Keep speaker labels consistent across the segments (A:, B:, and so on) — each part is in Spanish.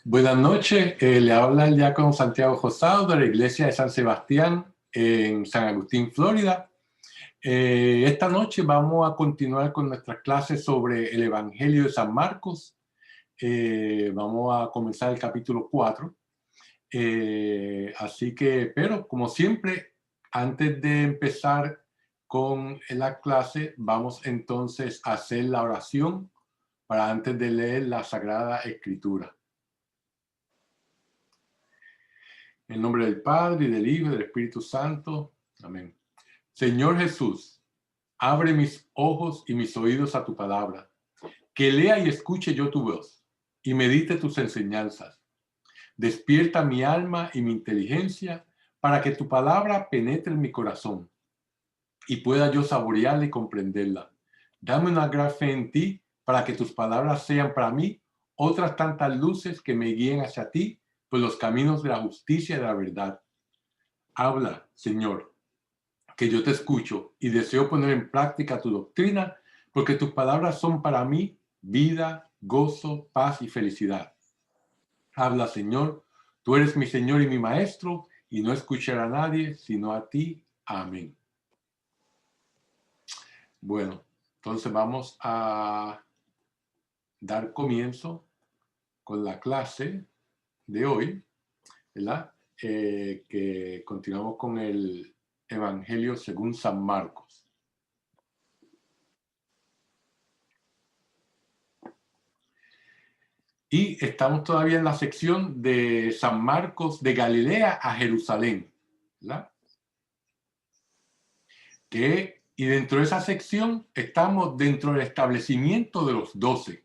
A: Buenas noches, le habla el diácono Santiago Josado de la iglesia de San Sebastián en San Agustín, Florida. Esta noche vamos a continuar con nuestras clases sobre el Evangelio de San Marcos. Vamos a comenzar el capítulo 4. Pero como siempre, antes de empezar con la clase, vamos entonces a hacer la oración para antes de leer la Sagrada Escritura. En nombre del Padre, y del Hijo, y del Espíritu Santo. Amén. Señor Jesús, abre mis ojos y mis oídos a tu palabra. Que lea y escuche yo tu voz y medite tus enseñanzas. Despierta mi alma y mi inteligencia para que tu palabra penetre en mi corazón y pueda yo saborearla y comprenderla. Dame una gran fe en ti para que tus palabras sean para mí otras tantas luces que me guíen hacia ti por los caminos de la justicia y de la verdad. Habla, Señor, que yo te escucho y deseo poner en práctica tu doctrina, porque tus palabras son para mí vida, gozo, paz y felicidad. Habla, Señor, tú eres mi Señor y mi Maestro, y no escucharé a nadie sino a ti. Amén. Bueno, entonces vamos a dar comienzo con la clase de hoy, ¿verdad? Que continuamos con el Evangelio según San Marcos. Y estamos todavía en la sección de San Marcos de Galilea a Jerusalén, ¿verdad? Y dentro de esa sección estamos dentro del establecimiento de los 12.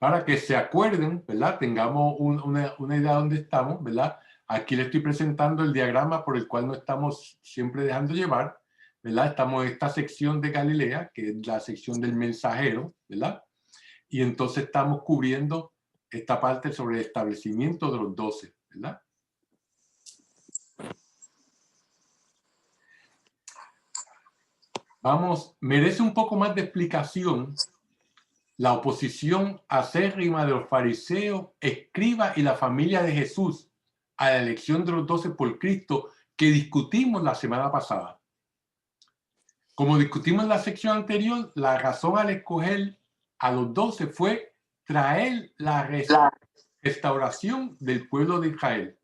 A: Para que se acuerden, ¿verdad? Tengamos una idea de dónde estamos, ¿verdad? Aquí le estoy presentando el diagrama por el cual nos estamos siempre dejando llevar, ¿verdad? Estamos en esta sección de Galilea, que es la sección del mensajero, ¿verdad? Y entonces estamos cubriendo esta parte sobre el establecimiento de los 12, ¿verdad? Merece un poco más de explicación la oposición acérrima de los fariseos, escribas y la familia de Jesús a la elección de los 12 por Cristo que discutimos la semana pasada. Como discutimos en la sección anterior, la razón al escoger a los 12 fue traer la restauración del pueblo de Israel.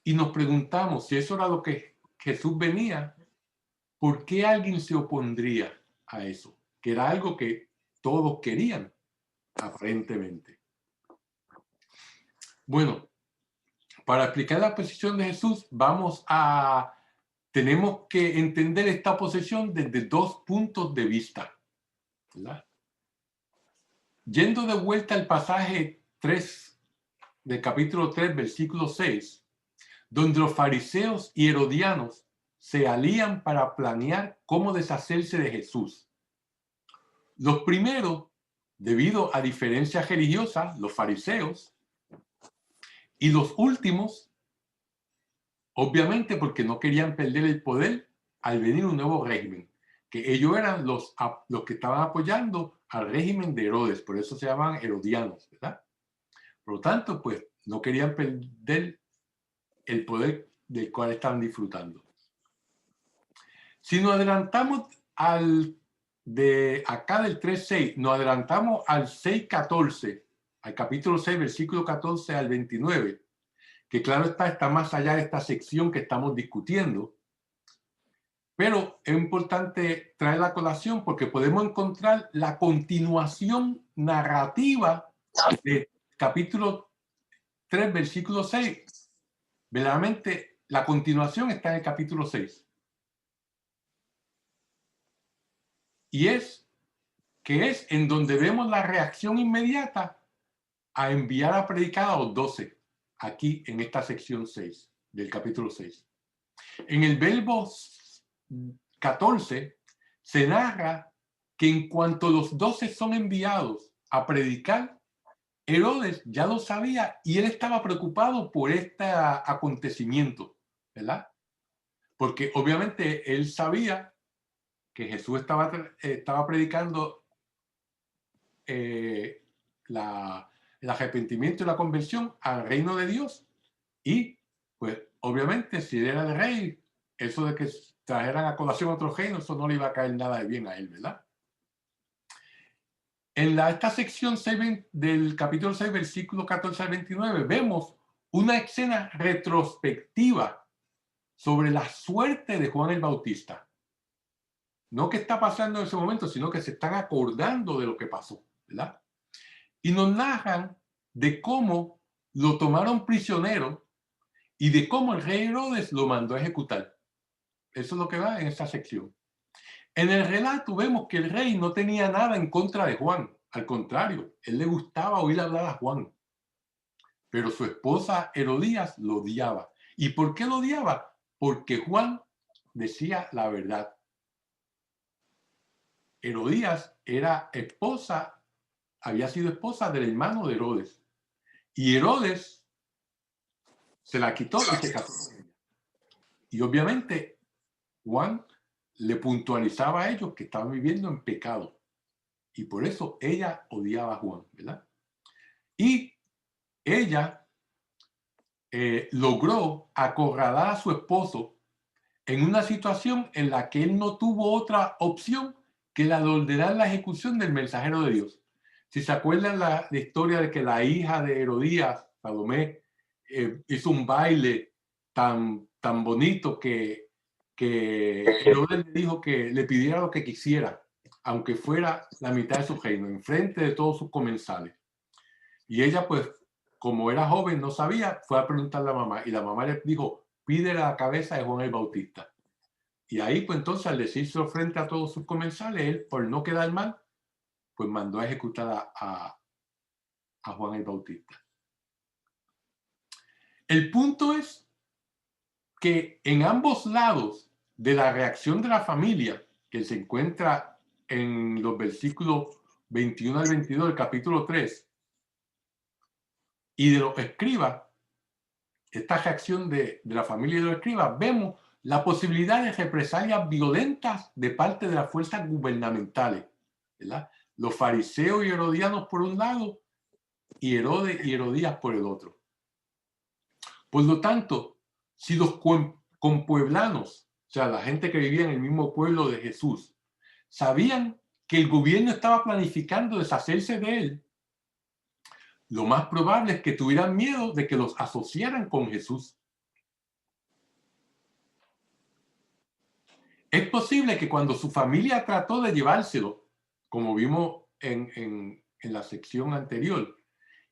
A: Y nos preguntamos si eso era lo que Jesús venía, ¿por qué alguien se opondría a eso? Que era algo que todos querían, aparentemente. Bueno, para explicar la posición de Jesús, tenemos que entender esta posición desde dos puntos de vista, ¿verdad? Yendo de vuelta al pasaje 3 del capítulo 3, versículo 6, donde los fariseos y herodianos se alían para planear cómo deshacerse de Jesús. Los primeros, debido a diferencias religiosas, los fariseos, y los últimos, obviamente porque no querían perder el poder al venir un nuevo régimen, que ellos eran los que estaban apoyando al régimen de Herodes, por eso se llaman herodianos, ¿verdad? Por lo tanto, pues no querían perder el poder del cual estaban disfrutando. Si nos adelantamos de acá del 3.6, nos adelantamos al 6.14, al capítulo 6, versículo 14 al 29, que claro está más allá de esta sección que estamos discutiendo, pero es importante traer la colación porque podemos encontrar la continuación narrativa del capítulo 3, versículo 6. Verdaderamente, la continuación está en el capítulo 6. Y es en donde vemos la reacción inmediata a enviar a predicar a los 12, aquí en esta sección 6 del capítulo 6. En el verbo 14 se narra que en cuanto los 12 son enviados a predicar, Herodes ya lo sabía y él estaba preocupado por este acontecimiento, ¿verdad? Porque obviamente él sabía que Jesús estaba predicando el arrepentimiento y la conversión al reino de Dios. Y pues obviamente si él era el rey, eso de que trajeran a colación a otro reino, eso no le iba a caer nada de bien a él, ¿verdad? En esta sección 6, del capítulo 6, versículo 14 al 29, vemos una escena retrospectiva sobre la suerte de Juan el Bautista. No que está pasando en ese momento, sino que se están acordando de lo que pasó, ¿verdad? Y nos narran de cómo lo tomaron prisionero y de cómo el rey Herodes lo mandó a ejecutar. Eso es lo que va en esta sección. En el relato vemos que el rey no tenía nada en contra de Juan. Al contrario, él le gustaba oír hablar a Juan. Pero su esposa Herodías lo odiaba. ¿Y por qué lo odiaba? Porque Juan decía la verdad. Herodías era esposa, había sido esposa del hermano de Herodes. Y Herodes se la quitó y se casó con ella. Y obviamente Juan le puntualizaba a ellos que estaban viviendo en pecado. Y por eso ella odiaba a Juan, ¿verdad? Y ella logró acorralar a su esposo en una situación en la que él no tuvo otra opción que la de ordenar la ejecución del mensajero de Dios. Si se acuerdan la historia de que la hija de Herodías, Salomé, hizo un baile tan bonito que Herodes le dijo que le pidiera lo que quisiera, aunque fuera la mitad de su reino, enfrente de todos sus comensales. Y ella, pues, como era joven, no sabía, fue a preguntarle a la mamá, y la mamá le dijo, pide la cabeza de Juan el Bautista. Y ahí, pues entonces, al decirlo frente a todos sus comensales, él, por no quedar mal, pues mandó a ejecutar a Juan el Bautista. El punto es que en ambos lados de la reacción de la familia, que se encuentra en los versículos 21 al 22 del capítulo 3, y de los escribas, esta reacción de la familia de los escribas, vemos la posibilidad de represalias violentas de parte de las fuerzas gubernamentales, ¿verdad? Los fariseos y herodianos por un lado y Herodes y Herodías por el otro. Por lo tanto, si los compueblanos, o sea, la gente que vivía en el mismo pueblo de Jesús, sabían que el gobierno estaba planificando deshacerse de él, lo más probable es que tuvieran miedo de que los asociaran con Jesús. Es posible que cuando su familia trató de llevárselo, como vimos en la sección anterior,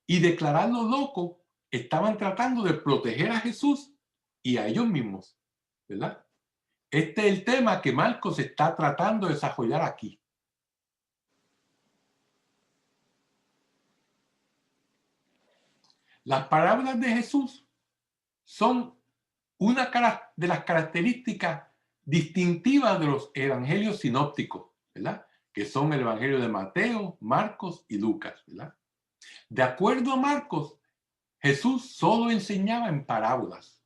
A: y declararlo loco, estaban tratando de proteger a Jesús y a ellos mismos, ¿verdad? Este es el tema que Marcos está tratando de desarrollar aquí. Las parábolas de Jesús son una de las características distintivas de los evangelios sinópticos, ¿verdad? Que son el evangelio de Mateo, Marcos y Lucas, ¿verdad? De acuerdo a Marcos, Jesús solo enseñaba en parábolas.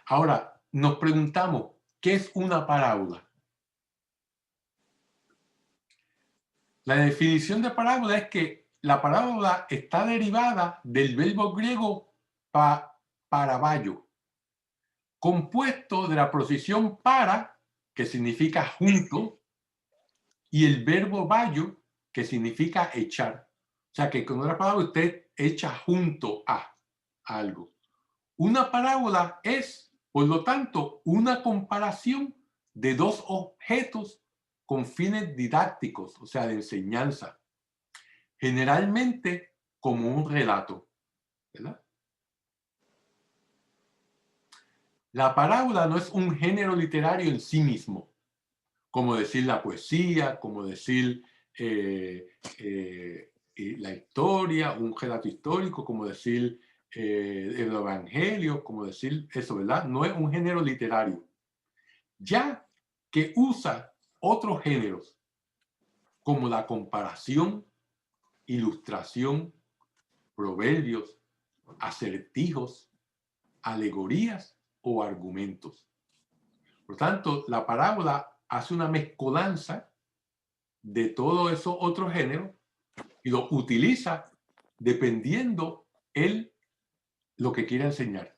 A: Ahora, nos preguntamos, ¿qué es una parábola? La definición de parábola es que la parábola está derivada del verbo griego paraballo, compuesto de la preposición para, que significa junto, y el verbo ballo, que significa echar. O sea que con una parábola usted echa junto a algo. Una parábola es, por lo tanto, una comparación de dos objetos con fines didácticos, o sea, de enseñanza, generalmente como un relato, ¿verdad? La parábola no es un género literario en sí mismo, como decir la poesía, como decir la historia, un relato histórico, como decir el evangelio, como decir eso, ¿verdad? No es un género literario. Ya que usa otros géneros, como la comparación, ilustración, proverbios, acertijos, alegorías o argumentos. Por tanto, la parábola hace una mezcolanza de todos esos otros géneros y lo utiliza dependiendo él lo que quiera enseñar.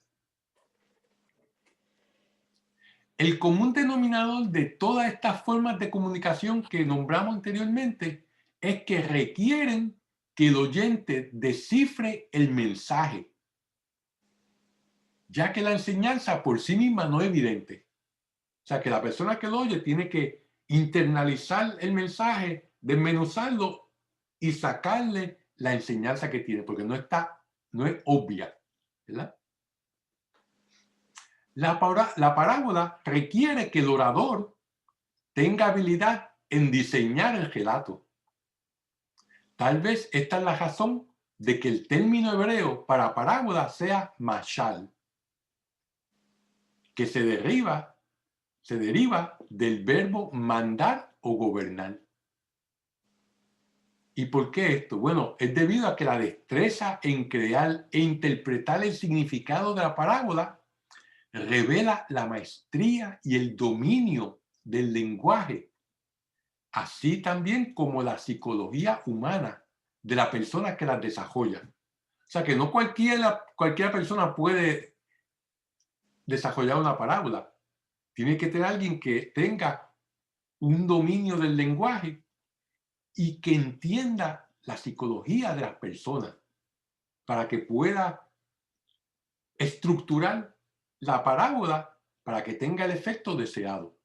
A: El común denominador de todas estas formas de comunicación que nombramos anteriormente es que requieren que el oyente descifre el mensaje, ya que la enseñanza por sí misma no es evidente. O sea, que la persona que lo oye tiene que internalizar el mensaje, desmenuzarlo y sacarle la enseñanza que tiene, porque no es obvia, ¿verdad? La parábola requiere que el orador tenga habilidad en diseñar el relato. Tal vez esta es la razón de que el término hebreo para parábola sea mashal, que se deriva del verbo mandar o gobernar. ¿Y por qué esto? Bueno, es debido a que la destreza en crear e interpretar el significado de la parábola revela la maestría y el dominio del lenguaje, así también como la psicología humana de la persona que las desarrolla. O sea, que no cualquiera persona puede desarrollar una parábola. Tiene que tener alguien que tenga un dominio del lenguaje y que entienda la psicología de las personas para que pueda estructurar la parábola para que tenga el efecto deseado.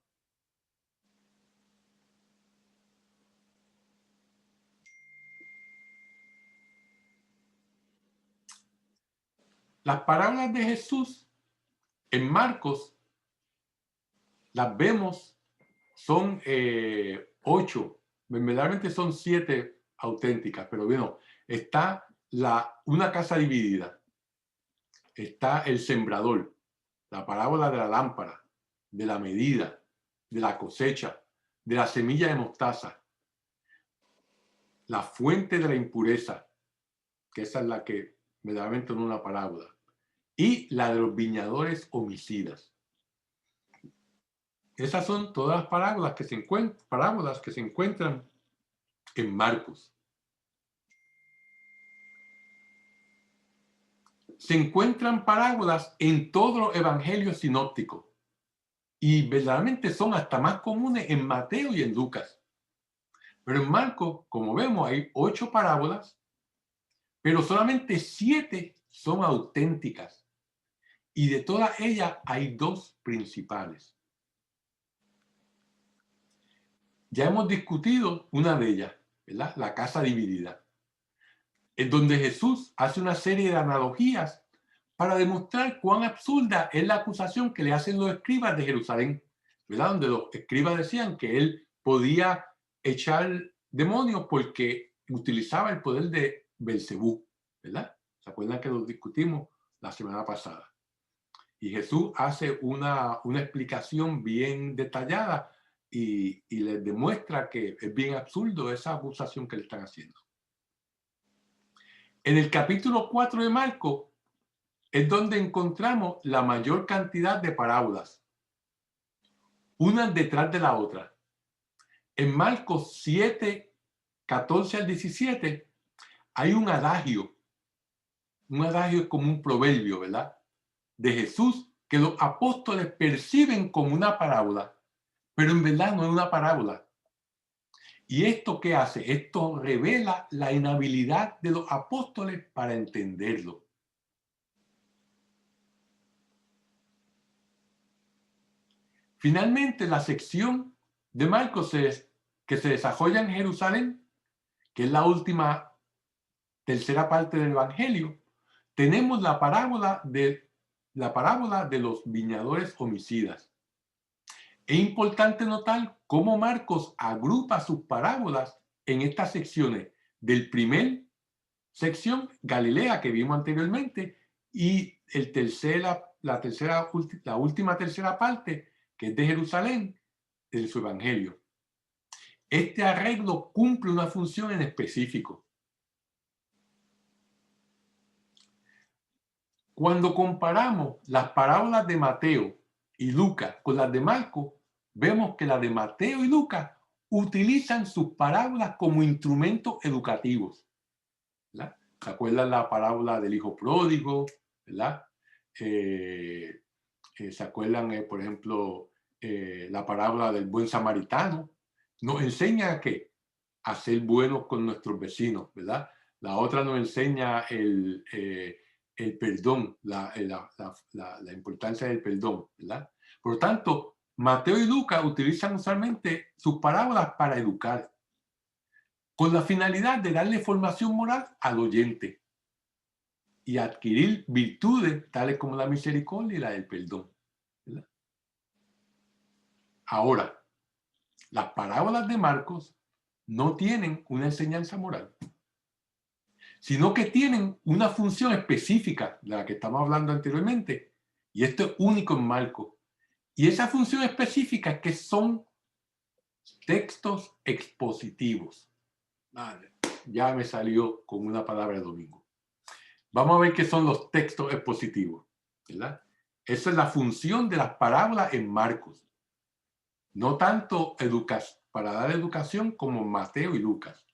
A: Las parábolas de Jesús en Marcos las vemos, son 8, verdaderamente son 7 auténticas, pero bueno, está una casa dividida, está el sembrador, la parábola de la lámpara, de la medida, de la cosecha, de la semilla de mostaza, la fuente de la impureza, que esa es la que verdaderamente no es una parábola, y la de los viñadores homicidas. Esas son todas las parábolas que se encuentran en Marcos. Se encuentran parábolas en todos los evangelios sinópticos y verdaderamente son hasta más comunes en Mateo y en Lucas. Pero en Marcos, como vemos, hay 8 parábolas, pero solamente 7 son auténticas. Y de todas ellas hay 2 principales. Ya hemos discutido una de ellas, ¿verdad? La casa dividida, en donde Jesús hace una serie de analogías para demostrar cuán absurda es la acusación que le hacen los escribas de Jerusalén, ¿verdad? Donde los escribas decían que él podía echar demonios porque utilizaba el poder de Belcebú, ¿verdad? ¿Se acuerdan que lo discutimos la semana pasada? Y Jesús hace una explicación bien detallada y les demuestra que es bien absurdo esa acusación que le están haciendo. En el capítulo 4 de Marcos es donde encontramos la mayor cantidad de parábolas, una detrás de la otra. En Marcos 7, 14 al 17, hay un adagio. Un adagio es como un proverbio, ¿verdad? De Jesús que los apóstoles perciben como una parábola, pero en verdad no es una parábola. ¿Y esto qué hace? Esto revela la inhabilidad de los apóstoles para entenderlo. Finalmente, la sección de Marcos que se desarrolla en Jerusalén, que es la última tercera parte del Evangelio, tenemos la parábola de los viñadores homicidas. Es importante notar cómo Marcos agrupa sus parábolas en estas secciones del primer sección, Galilea, que vimos anteriormente, y la última tercera parte, que es de Jerusalén, de su evangelio. Este arreglo cumple una función en específico. Cuando comparamos las parábolas de Mateo y Lucas con las de Marcos, vemos que las de Mateo y Lucas utilizan sus parábolas como instrumentos educativos. ¿verdad? ¿Se acuerdan la parábola del hijo pródigo? ¿Verdad? ¿Se acuerdan, por ejemplo, la parábola del buen samaritano? Nos enseña a qué, a ser buenos con nuestros vecinos, ¿verdad? La otra nos enseña el perdón, la importancia del perdón, ¿verdad? Por lo tanto, Mateo y Lucas utilizan usualmente sus parábolas para educar, con la finalidad de darle formación moral al oyente y adquirir virtudes tales como la misericordia y la del perdón, ¿verdad? Ahora, las parábolas de Marcos no tienen una enseñanza moral, sino que tienen una función específica de la que estamos hablando anteriormente, y esto es único en Marcos. Y esa función específica es que son textos expositivos. Vale, ya me salió con una palabra de domingo. Vamos a ver qué son los textos expositivos, ¿verdad? Esa es la función de las parábolas en Marcos. No tanto para dar educación como Mateo y Lucas.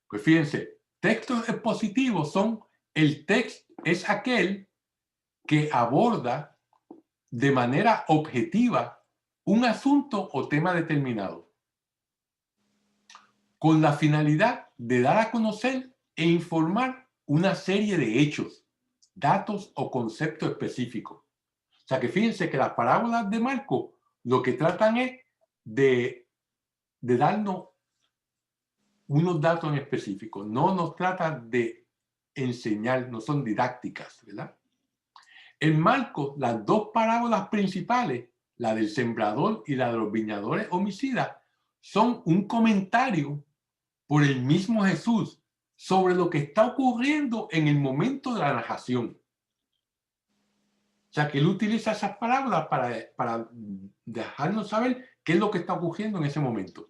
A: Pues fíjense, textos expositivos el texto es aquel que aborda de manera objetiva un asunto o tema determinado, con la finalidad de dar a conocer e informar una serie de hechos, datos o conceptos específicos. O sea que fíjense que las parábolas de Marcos lo que tratan es de darnos unos datos en específico, no nos tratan de enseñar, no son didácticas, ¿verdad? En Marcos, las dos parábolas principales, la del sembrador y la de los viñadores homicidas, son un comentario por el mismo Jesús sobre lo que está ocurriendo en el momento de la narración. O sea, que él utiliza esas parábolas para dejarnos saber qué es lo que está ocurriendo en ese momento.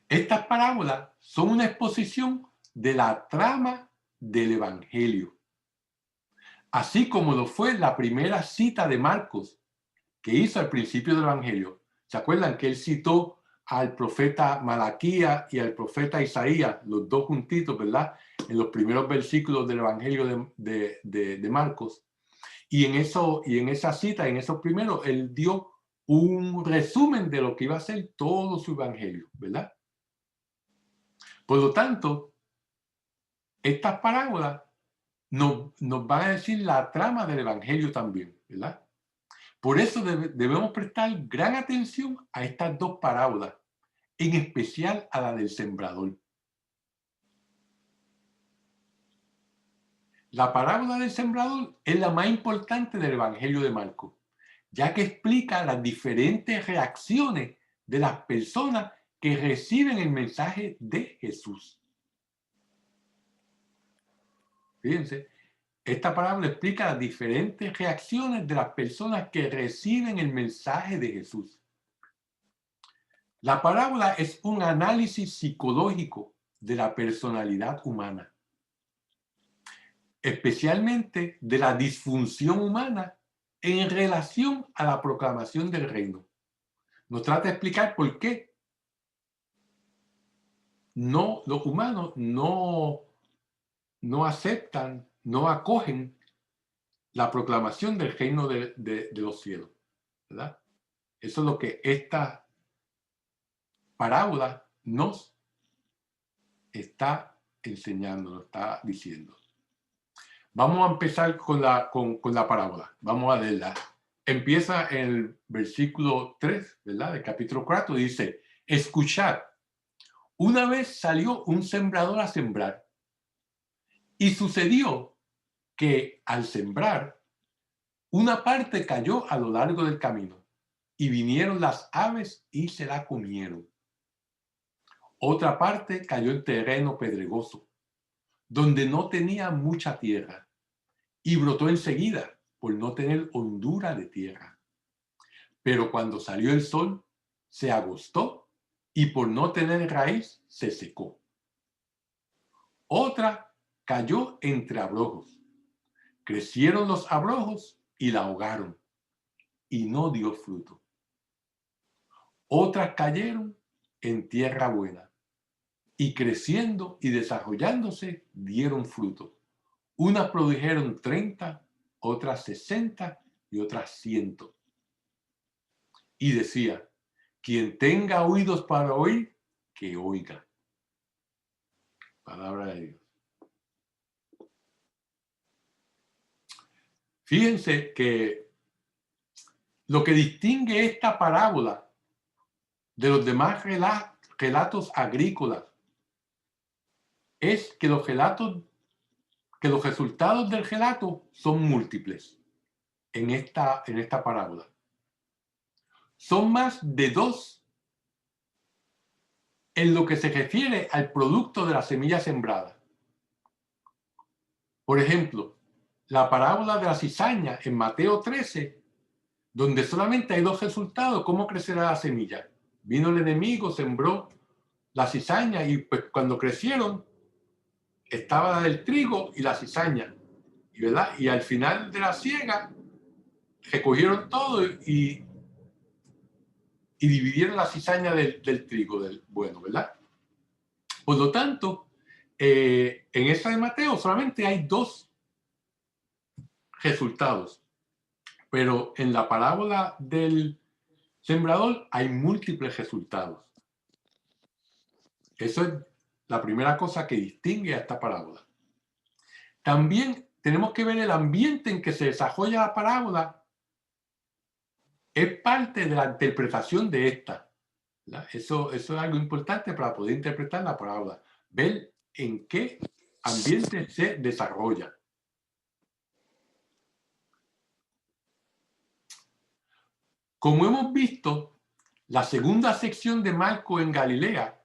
A: Estas parábolas son una exposición de la trama del Evangelio, así como lo fue la primera cita de Marcos que hizo al principio del Evangelio. ¿Se acuerdan que él citó al profeta Malaquías y al profeta Isaías, los dos juntitos, ¿verdad? En los primeros versículos del Evangelio de Marcos. Y en esa cita, en esos primeros, él dio un resumen de lo que iba a ser todo su Evangelio, ¿verdad? Por lo tanto, estas parábolas nos van a decir la trama del Evangelio también, ¿verdad? Por eso debemos prestar gran atención a estas dos parábolas, en especial a la del sembrador. La parábola del sembrador es la más importante del Evangelio de Marcos, ya que explica las diferentes reacciones de las personas que reciben el mensaje de Jesús. Fíjense, esta parábola explica las diferentes reacciones de las personas que reciben el mensaje de Jesús. La parábola es un análisis psicológico de la personalidad humana, especialmente de la disfunción humana en relación a la proclamación del reino. Nos trata de explicar por qué los humanos no aceptan, no acogen la proclamación del reino de los cielos, ¿verdad? Eso es lo que esta parábola nos está enseñando, nos está diciendo. Vamos a empezar con la parábola. Vamos a leerla. Empieza en el versículo 3, ¿verdad? Del capítulo 4. Dice, escuchad. Una vez salió un sembrador a sembrar. Y sucedió que al sembrar, una parte cayó a lo largo del camino. Y vinieron las aves y se la comieron. Otra parte cayó en terreno pedregoso, donde no tenía mucha tierra. Y brotó enseguida, por no tener hondura de tierra. Pero cuando salió el sol, se agostó y por no tener raíz, se secó. Otra cayó entre abrojos. Crecieron los abrojos y la ahogaron, y no dio fruto. Otras cayeron en tierra buena y creciendo y desarrollándose dieron fruto. Unas produjeron 30, otras 60 y otras 100. Y decía, quien tenga oídos para oír, que oiga. Palabra de Dios. Fíjense que lo que distingue esta parábola de los demás relatos agrícolas es que los resultados del relato son múltiples en esta parábola. Son más de 2 en lo que se refiere al producto de la semilla sembrada. Por ejemplo, la parábola de la cizaña en Mateo 13, donde solamente hay 2 resultados, ¿cómo crecerá la semilla? Vino el enemigo, sembró la cizaña y pues cuando crecieron estaba la del trigo y la cizaña, ¿verdad? Y al final de la siega recogieron todo y dividieron la cizaña del trigo, del bueno, ¿verdad? Por lo tanto, en esa de Mateo solamente hay 2 resultados, pero en la parábola del sembrador hay múltiples resultados. Eso es la primera cosa que distingue a esta parábola. También tenemos que ver el ambiente en que se desarrolla la parábola. Es parte de la interpretación de esta. Eso es algo importante para poder interpretar la parábola. Ver en qué ambiente se desarrolla. Como hemos visto, la segunda sección de Marcos en Galilea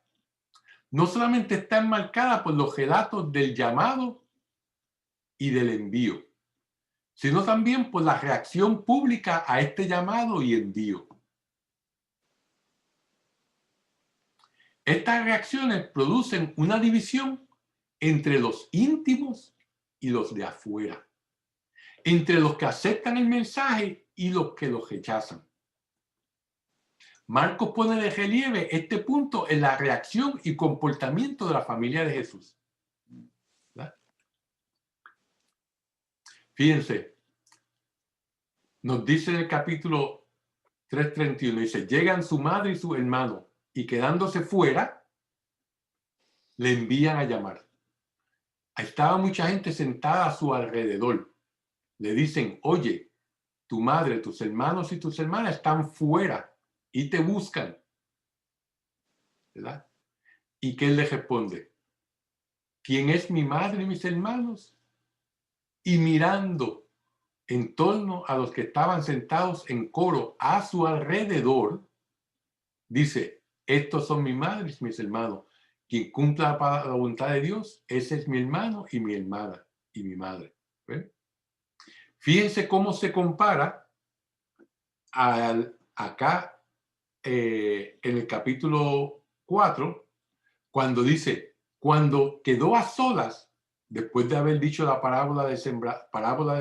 A: no solamente está enmarcada por los relatos del llamado y del envío, sino también por la reacción pública a este llamado y envío. Estas reacciones producen una división entre los íntimos y los de afuera, entre los que aceptan el mensaje y los que lo rechazan. Marcos pone de relieve este punto en la reacción y comportamiento de la familia de Jesús. ¿Verdad? Fíjense, nos dice en el capítulo 3:31, dice, llegan su madre y su hermano y quedándose fuera, le envían a llamar. Estaba mucha gente sentada a su alrededor. Le dicen, oye, tu madre, tus hermanos y tus hermanas están fuera y te buscan. ¿Verdad? ¿Y qué él le responde? ¿Quién es mi madre y mis hermanos? Y mirando en torno a los que estaban sentados en coro a su alrededor, dice, estos son mi madre y mis hermanos. Quien cumpla la voluntad de Dios, ese es mi hermano y mi hermana y mi madre. ¿Ven? Fíjense cómo se compara acá en el capítulo 4, cuando dice, cuando quedó a solas, después de haber dicho la parábola de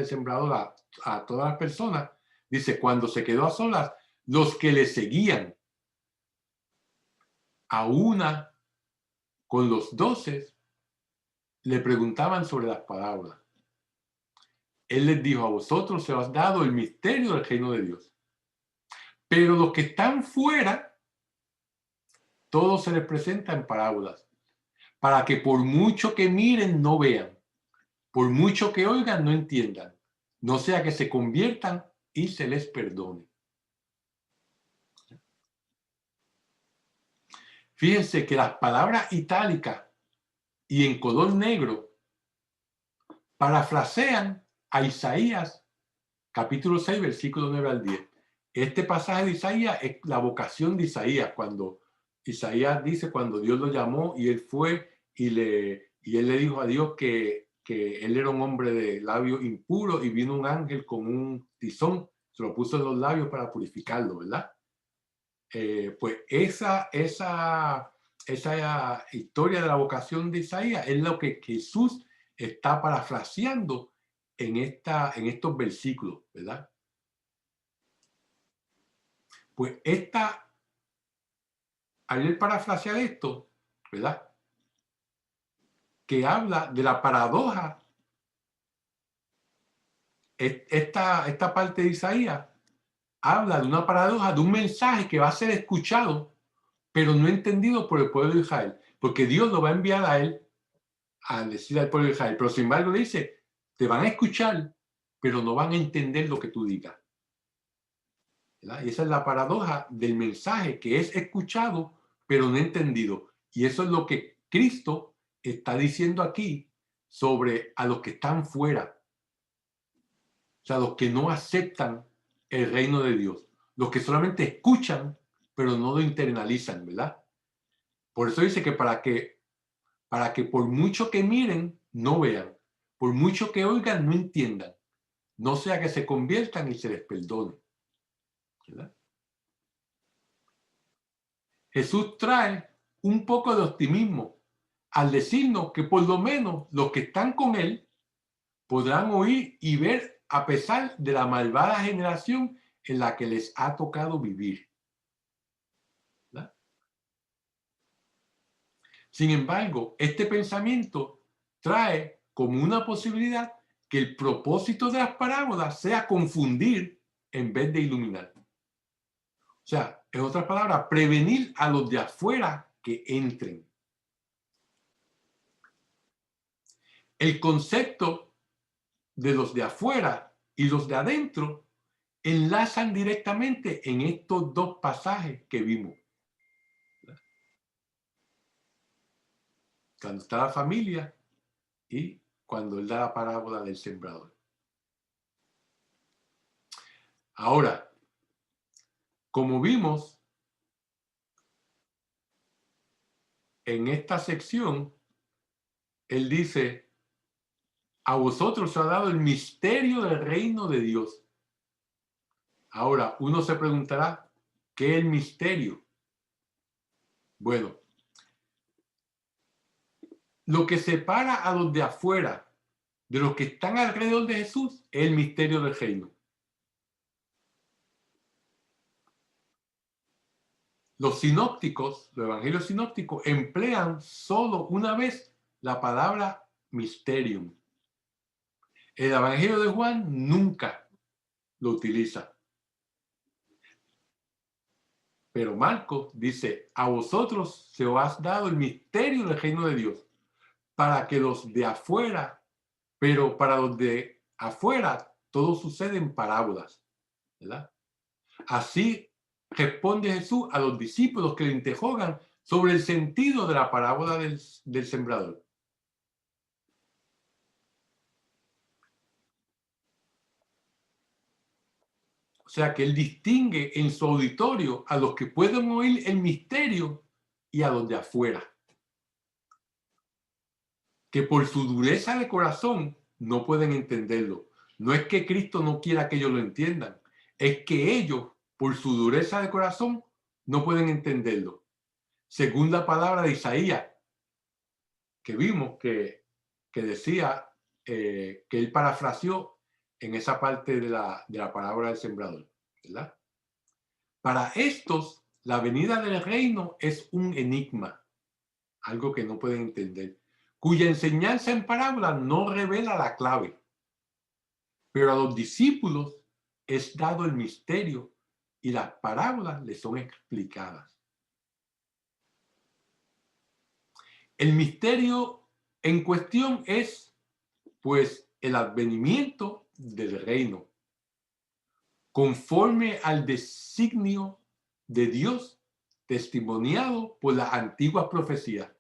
A: sembrador a todas las personas, dice, cuando se quedó a solas, los que le seguían, a una con los 12, le preguntaban sobre las parábolas. Él les dijo, a vosotros se os ha dado el misterio del reino de Dios. Pero los que están fuera, todo se les presenta en parábolas, para que por mucho que miren, no vean, por mucho que oigan, no entiendan, no sea que se conviertan y se les perdone. Fíjense que las palabras itálicas y en color negro parafrasean a Isaías, capítulo 6, versículo 9 al 10. Este pasaje de Isaías es la vocación de Isaías, cuando Isaías dice, cuando Dios lo llamó y él fue y él le dijo a Dios que él era un hombre de labios impuros y vino un ángel con un tizón, se lo puso en los labios para purificarlo, ¿verdad? Pues esa historia de la vocación de Isaías es lo que Jesús está parafraseando en estos versículos, ¿verdad? Pues al él parafrasear esto, ¿verdad? que habla de la paradoja. Esta parte de Isaías habla de una paradoja, de un mensaje que va a ser escuchado, pero no entendido por el pueblo de Israel, porque Dios lo va a enviar a él, a decir al pueblo de Israel, pero sin embargo le dice, te van a escuchar, pero no van a entender lo que tú digas. ¿Verdad? Y esa es la paradoja del mensaje que es escuchado, pero no entendido. Y eso es lo que Cristo está diciendo aquí sobre a los que están fuera, o sea, los que no aceptan el reino de Dios, los que solamente escuchan, pero no lo internalizan, ¿verdad? Por eso dice que para que por mucho que miren, no vean, por mucho que oigan, no entiendan, no sea que se conviertan y se les perdone, ¿verdad? Jesús trae un poco de optimismo al decirnos que por lo menos los que están con Él podrán oír y ver a pesar de la malvada generación en la que les ha tocado vivir, ¿verdad? Sin embargo, este pensamiento trae como una posibilidad que el propósito de las parábolas sea confundir en vez de iluminar. O sea, en otras palabras, prevenir a los de afuera que entren. El concepto de los de afuera y los de adentro enlazan directamente en estos dos pasajes que vimos. Cuando está la familia y cuando él da la parábola del sembrador. Ahora, como vimos en esta sección, él dice, a vosotros se ha dado el misterio del reino de Dios. Ahora, uno se preguntará, ¿qué es el misterio? Bueno, lo que separa a los de afuera de los que están alrededor de Jesús es el misterio del reino. Los sinópticos, los evangelios sinópticos, emplean solo una vez la palabra mysterium. El evangelio de Juan nunca lo utiliza. Pero Marcos dice, a vosotros se os ha dado el misterio del reino de Dios, para que los de afuera, pero para los de afuera todo sucede en parábolas, ¿verdad? Así responde Jesús a los discípulos que le interrogan sobre el sentido de la parábola del sembrador. O sea que él distingue en su auditorio a los que pueden oír el misterio y a los de afuera, que por su dureza de corazón no pueden entenderlo. No es que Cristo no quiera que ellos lo entiendan, es que ellos, por su dureza de corazón, no pueden entenderlo. Según la palabra de Isaías, que vimos que decía que él parafraseó en esa parte de la palabra del sembrador, ¿verdad? Para estos, la venida del reino es un enigma, algo que no pueden entender, cuya enseñanza en parábola no revela la clave. Pero a los discípulos es dado el misterio y las parábolas les son explicadas. El misterio en cuestión es, pues, el advenimiento del reino, conforme al designio de Dios testimoniado por las antiguas profecías.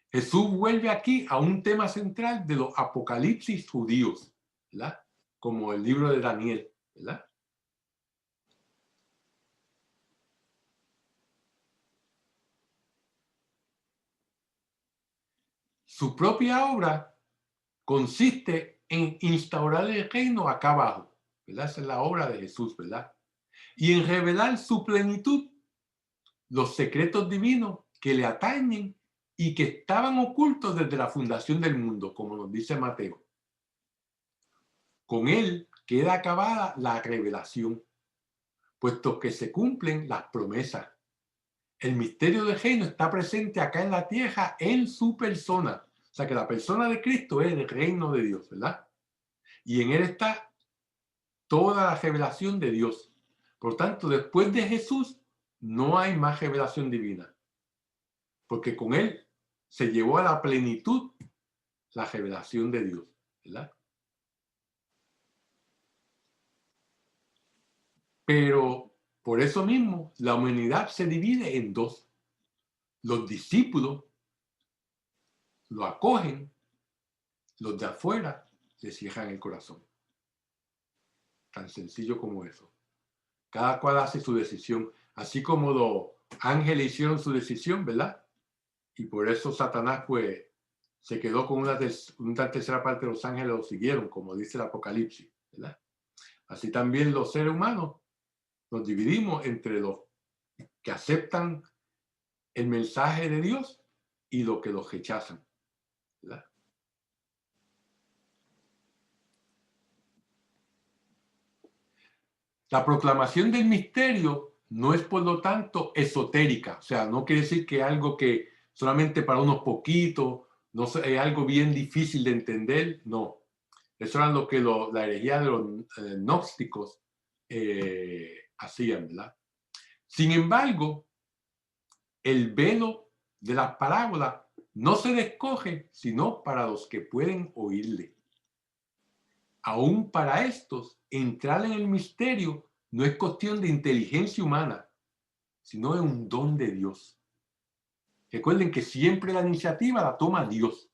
A: Jesús vuelve aquí a un tema central de los apocalipsis judíos, ¿verdad? Como el libro de Daniel, ¿verdad? Su propia obra consiste en instaurar el reino acá abajo, ¿verdad? Esa es la obra de Jesús, ¿verdad? Y en revelar su plenitud, los secretos divinos que le atañen y que estaban ocultos desde la fundación del mundo, como nos dice Mateo. Con él queda acabada la revelación, puesto que se cumplen las promesas. El misterio del reino está presente acá en la tierra en su persona, O sea que la persona de Cristo es el reino de Dios, ¿verdad? Y en él está toda la revelación de Dios. Por tanto, después de Jesús, no hay más revelación divina. Porque con él se llevó a la plenitud la revelación de Dios, ¿verdad? Pero por eso mismo, la humanidad se divide en dos. Los discípulos lo acogen, los de afuera le cierran el corazón. Tan sencillo como eso. Cada cual hace su decisión, así como los ángeles hicieron su decisión, ¿verdad? Y por eso Satanás, pues, se quedó con una tercera parte de los ángeles, lo siguieron, como dice el Apocalipsis, ¿verdad? Así también los seres humanos nos dividimos entre los que aceptan el mensaje de Dios y los que los rechazan, ¿verdad? La proclamación del misterio no es, por lo tanto, esotérica. O sea, no quiere decir que es algo que solamente para unos poquitos, no es algo bien difícil de entender. No. Eso era lo que la herejía de los gnósticos hacían, ¿verdad? Sin embargo, el velo de las parábolas no se descoge sino para los que pueden oírle. Aún para estos, entrar en el misterio no es cuestión de inteligencia humana, sino de un don de Dios. Recuerden que siempre la iniciativa la toma Dios.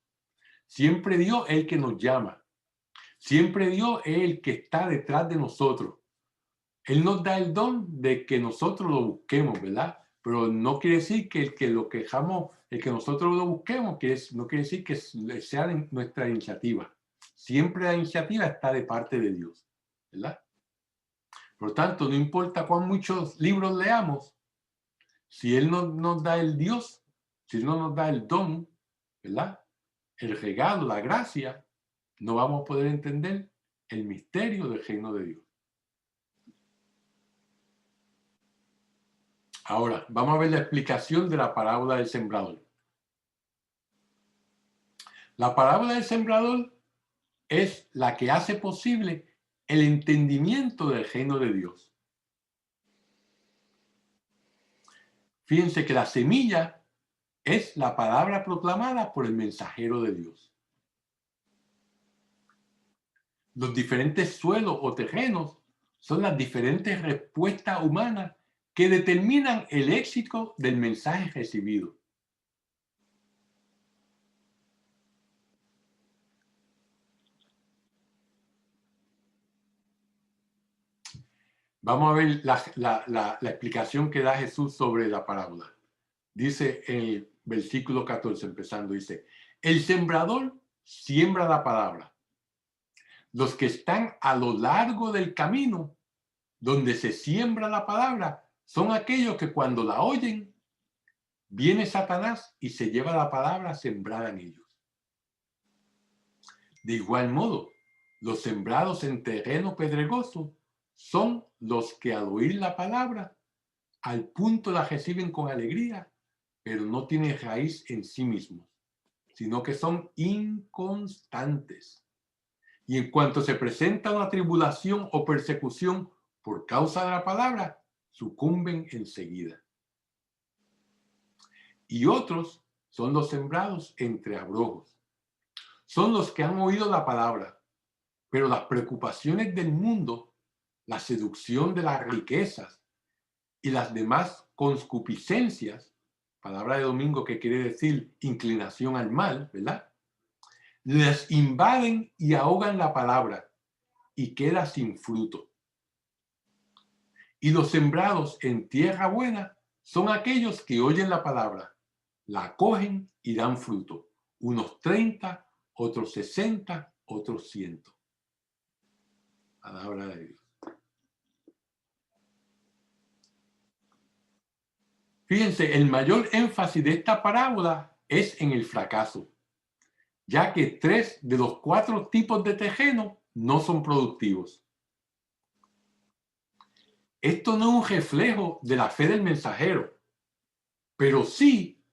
A: Siempre Dios es el que nos llama. Siempre Dios es el que está detrás de nosotros. Él nos da el don de que nosotros lo busquemos, ¿verdad? Pero no quiere decir que el que lo quejamos, el que nosotros lo busquemos, no quiere decir que sea nuestra iniciativa. Siempre la iniciativa está de parte de Dios, ¿verdad? Por lo tanto, no importa cuán muchos libros leamos, si Él no nos da el Dios, si Él no nos da el don, ¿verdad? El regalo, la gracia, no vamos a poder entender el misterio del reino de Dios. Ahora, vamos a ver la explicación de la parábola del sembrador. La parábola del sembrador es la que hace posible el entendimiento del reino de Dios. Fíjense que la semilla es la palabra proclamada por el mensajero de Dios. Los diferentes suelos o terrenos son las diferentes respuestas humanas que determinan el éxito del mensaje recibido. Vamos a ver la explicación que da Jesús sobre la parábola. Dice en el versículo 14, empezando, dice, el sembrador siembra la palabra. Los que están a lo largo del camino, donde se siembra la palabra, son aquellos que cuando la oyen, viene Satanás y se lleva la palabra sembrada en ellos. De igual modo, los sembrados en terreno pedregoso son los que al oír la palabra, al punto la reciben con alegría, pero no tienen raíz en sí mismos, sino que son inconstantes. Y en cuanto se presenta una tribulación o persecución por causa de la palabra, sucumben enseguida. Y otros son los sembrados entre abrojos. Son los que han oído la palabra, pero las preocupaciones del mundo, la seducción de las riquezas y las demás concupiscencias, palabra de domingo que quiere decir inclinación al mal, ¿verdad? Les invaden y ahogan la palabra y queda sin fruto. Y los sembrados en tierra buena son aquellos que oyen la palabra, la acogen y dan fruto. Unos 30, otros 60, otros 100. Palabra de Dios. Fíjense, el mayor énfasis de esta parábola es en el fracaso, ya que 3 de los 4 tipos de terreno no son productivos. Esto no es un reflejo de la fe del mensajero, pero sí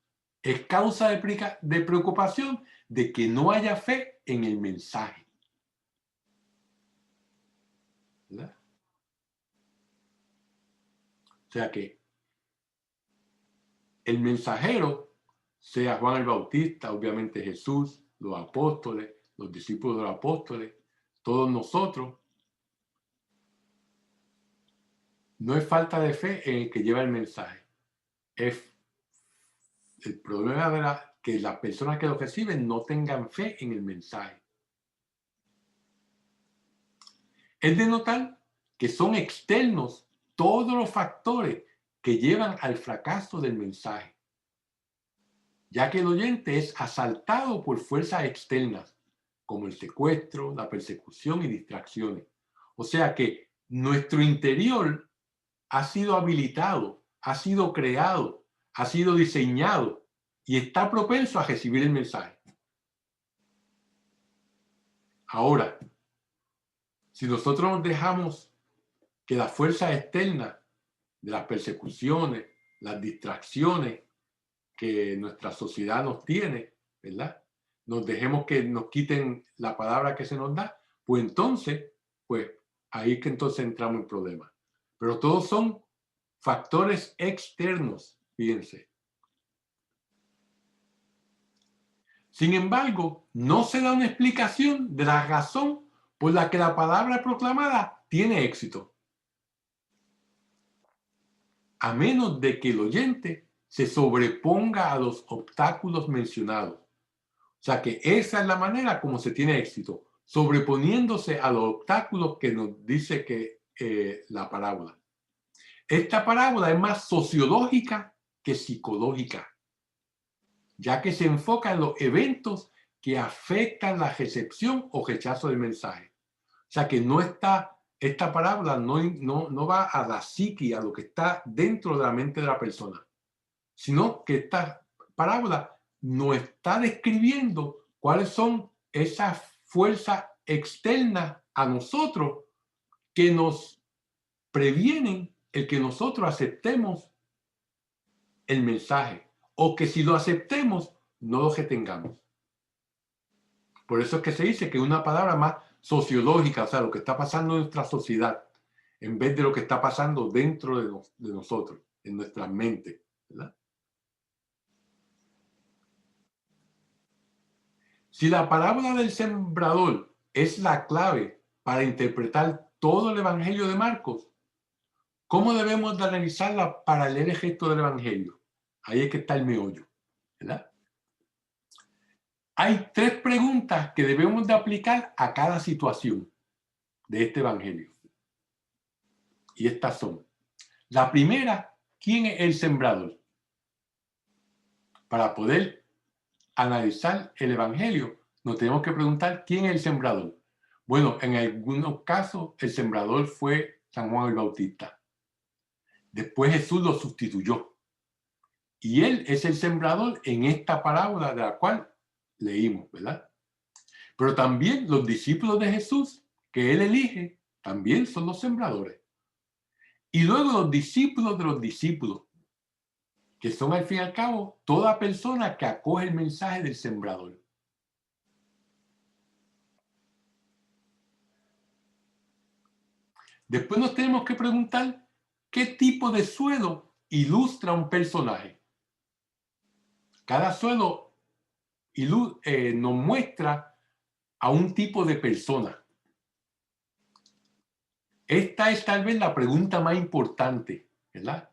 A: es causa de preocupación de que no haya fe en el mensaje. ¿Verdad? O sea que el mensajero, sea Juan el Bautista, obviamente Jesús, los apóstoles, los discípulos de los apóstoles, todos nosotros, no es falta de fe en el que lleva el mensaje. Es el problema de que las personas que lo reciben no tengan fe en el mensaje. Es de notar que son externos todos los factores que llevan al fracaso del mensaje, ya que el oyente es asaltado por fuerzas externas, como el secuestro, la persecución y distracciones. O sea que nuestro interior ha sido habilitado, ha sido creado, ha sido diseñado y está propenso a recibir el mensaje. Ahora, si nosotros nos dejamos que las fuerzas externas de las persecuciones, las distracciones que nuestra sociedad nos tiene, ¿verdad? Nos dejemos que nos quiten la palabra que se nos da, pues entonces, pues ahí es que entonces entramos en problemas. Pero todos son factores externos, fíjense. Sin embargo, no se da una explicación de la razón por la que la palabra proclamada tiene éxito, a menos de que el oyente se sobreponga a los obstáculos mencionados. O sea que esa es la manera como se tiene éxito, sobreponiéndose a los obstáculos que nos dice que la parábola. Esta parábola es más sociológica que psicológica, ya que se enfoca en los eventos que afectan la recepción o rechazo del mensaje. O sea que no está, esta parábola no va a la psique, a lo que está dentro de la mente de la persona, sino que esta parábola nos está describiendo cuáles son esas fuerzas externas a nosotros que nos previenen el que nosotros aceptemos el mensaje o que si lo aceptemos no lo retengamos. Por eso es que se dice que es una palabra más sociológica, o sea, lo que está pasando en nuestra sociedad, en vez de lo que está pasando dentro de nosotros, en nuestra mente, ¿verdad? Si la parábola del sembrador es la clave para interpretar todo el Evangelio de Marcos, ¿cómo debemos de analizarla para leer el gesto del Evangelio? Ahí es que está el meollo, ¿verdad? Hay tres preguntas que debemos de aplicar a cada situación de este Evangelio. Y estas son. La primera, ¿quién es el sembrador? Para poder analizar el Evangelio, nos tenemos que preguntar quién es el sembrador. Bueno, en algunos casos el sembrador fue San Juan el Bautista. Después Jesús lo sustituyó. Y él es el sembrador en esta parábola de la cual leímos, ¿verdad? Pero también los discípulos de Jesús que él elige, también son los sembradores. Y luego los discípulos de los discípulos, que son al fin y al cabo toda persona que acoge el mensaje del sembrador. Después nos tenemos que preguntar qué tipo de suelo ilustra un personaje. Cada suelo nos muestra a un tipo de persona. Esta es tal vez la pregunta más importante, ¿verdad?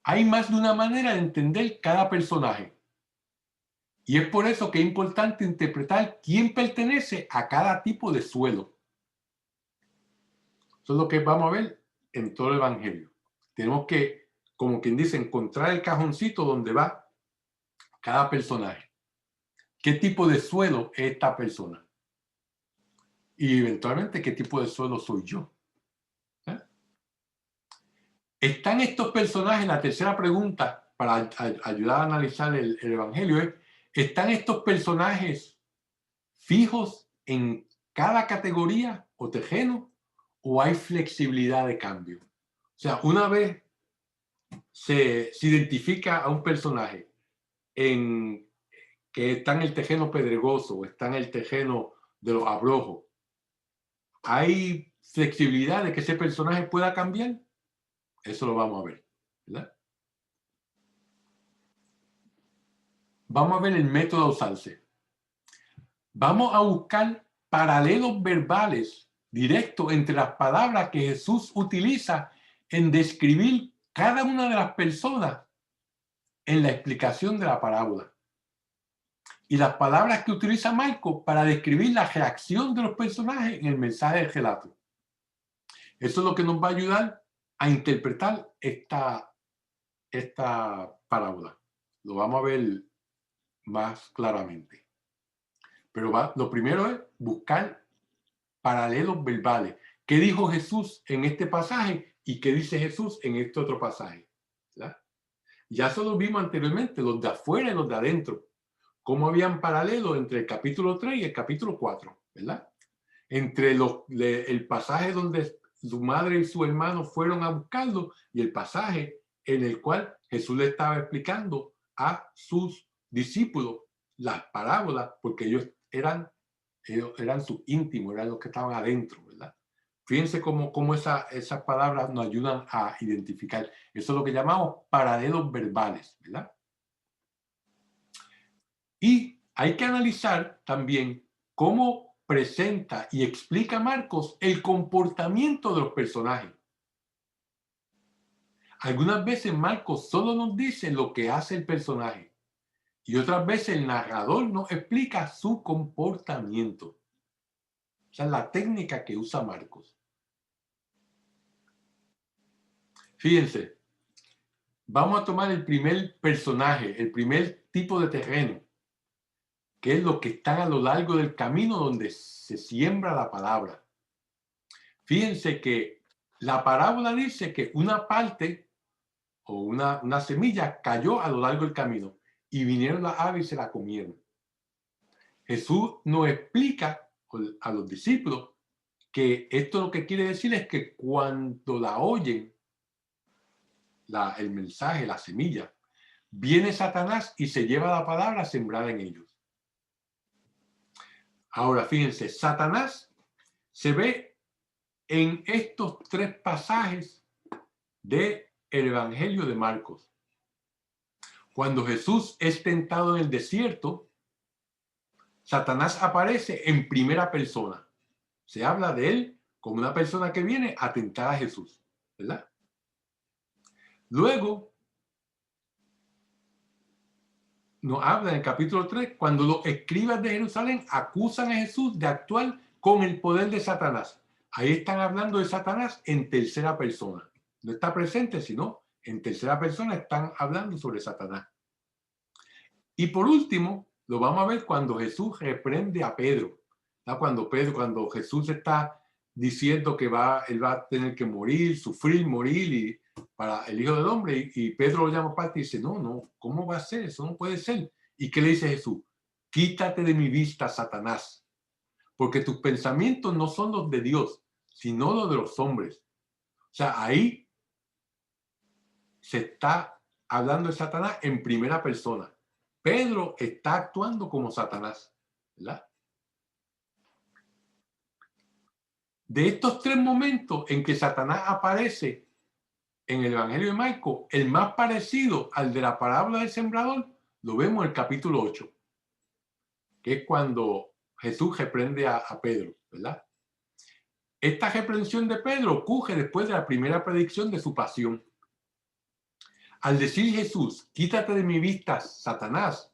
A: Hay más de una manera de entender cada personaje. Y es por eso que es importante interpretar quién pertenece a cada tipo de suelo. Eso es lo que vamos a ver en todo el Evangelio. Tenemos que, como quien dice, encontrar el cajoncito donde va cada personaje. ¿Qué tipo de suelo es esta persona? Y eventualmente, ¿qué tipo de suelo soy yo? ¿Eh? ¿Están estos personajes? La tercera pregunta para ayudar a analizar el Evangelio es, ¿están estos personajes fijos en cada categoría o terreno o hay flexibilidad de cambio? O sea, una vez se identifica a un personaje, en, que está en el terreno pedregoso o está en el terreno de los abrojos, ¿hay flexibilidad de que ese personaje pueda cambiar? Eso lo vamos a ver, ¿verdad? Vamos a ver el método a usarse. Vamos a buscar paralelos verbales directos entre las palabras que Jesús utiliza en describir cada una de las personas en la explicación de la parábola. Y las palabras que utiliza Marcos para describir la reacción de los personajes en el mensaje del relato. Eso es lo que nos va a ayudar a interpretar esta parábola. Lo vamos a ver más claramente. Pero lo primero es buscar paralelos verbales. ¿Qué dijo Jesús en este pasaje y qué dice Jesús en este otro pasaje? ¿Verdad? Ya eso lo vimos anteriormente, los de afuera y los de adentro. Cómo habían paralelos entre el capítulo 3 y el capítulo 4, ¿verdad? Entre el pasaje donde su madre y su hermano fueron a buscarlo y el pasaje en el cual Jesús le estaba explicando a sus discípulos las parábolas, porque ellos eran sus íntimos, eran los que estaban adentro, ¿verdad? Fíjense cómo esas palabras nos ayudan a identificar. Eso es lo que llamamos paralelos verbales, ¿verdad? Y hay que analizar también cómo presenta y explica Marcos el comportamiento de los personajes. Algunas veces Marcos solo nos dice lo que hace el personaje y otras veces el narrador nos explica su comportamiento. Esa es la técnica que usa Marcos. Fíjense, vamos a tomar el primer personaje, el primer tipo de terreno, que es lo que están a lo largo del camino donde se siembra la palabra. Fíjense que la parábola dice que una parte o una semilla cayó a lo largo del camino y vinieron las aves y se la comieron. Jesús nos explica a los discípulos que esto lo que quiere decir es que cuando la oyen, el mensaje, la semilla, viene Satanás y se lleva la palabra sembrada en ellos. Ahora, fíjense, Satanás se ve en estos tres pasajes del Evangelio de Marcos. Cuando Jesús es tentado en el desierto, Satanás aparece en primera persona. Se habla de él como una persona que viene a tentar a Jesús, ¿verdad? Luego, nos habla en el capítulo 3, cuando los escribas de Jerusalén acusan a Jesús de actuar con el poder de Satanás. Ahí están hablando de Satanás en tercera persona. No está presente, sino en tercera persona están hablando sobre Satanás. Y por último, lo vamos a ver cuando Jesús reprende a Pedro. Cuando Jesús está diciendo que él va a tener que morir, sufrir, morir para el Hijo del Hombre. Y Pedro lo llama aparte y dice, no, ¿cómo va a ser? Eso no puede ser. ¿Y qué le dice Jesús? Quítate de mi vista, Satanás, porque tus pensamientos no son los de Dios, sino los de los hombres. O sea, ahí se está hablando de Satanás en primera persona. Pedro está actuando como Satanás, ¿verdad? De estos tres momentos en que Satanás aparece en el Evangelio de Marcos, el más parecido al de la parábola del sembrador, lo vemos en el capítulo 8, que es cuando Jesús reprende a Pedro, ¿verdad? Esta reprensión de Pedro ocurre después de la primera predicción de su pasión. Al decir Jesús, quítate de mi vista, Satanás,